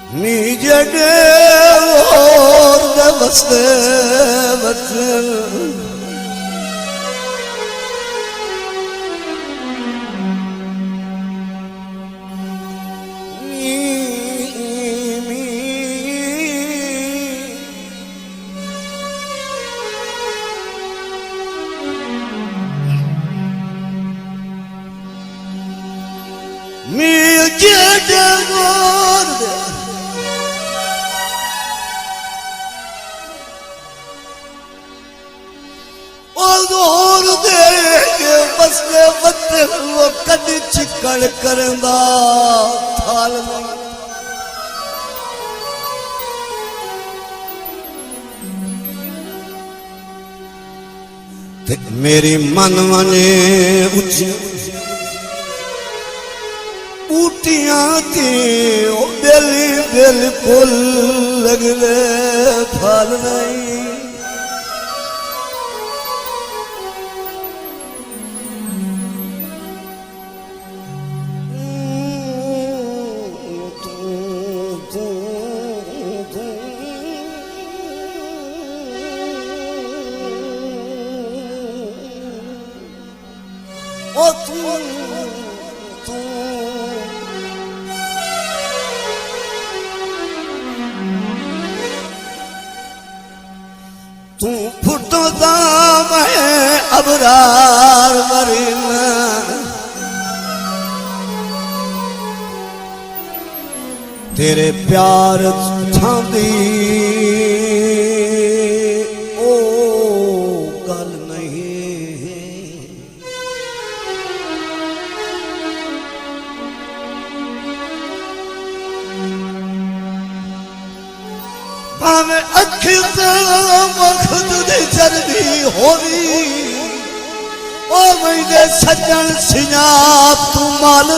नीजडे और दबसे बचन नीजडे और और दे बसले बत्ते वो कद चिकड़ करंदा थाल ते मेरी मन मने उची बूटियां थी ओ बेली बिल्कुल लगले फल नहीं ओ तू फुटो दाम है अबरार मरीना तेरे प्यार छांदी ओ गल नहीं भावे अखी से वक्त दी चरदी होवी ओ मेरे सज्जन सियाप तू माल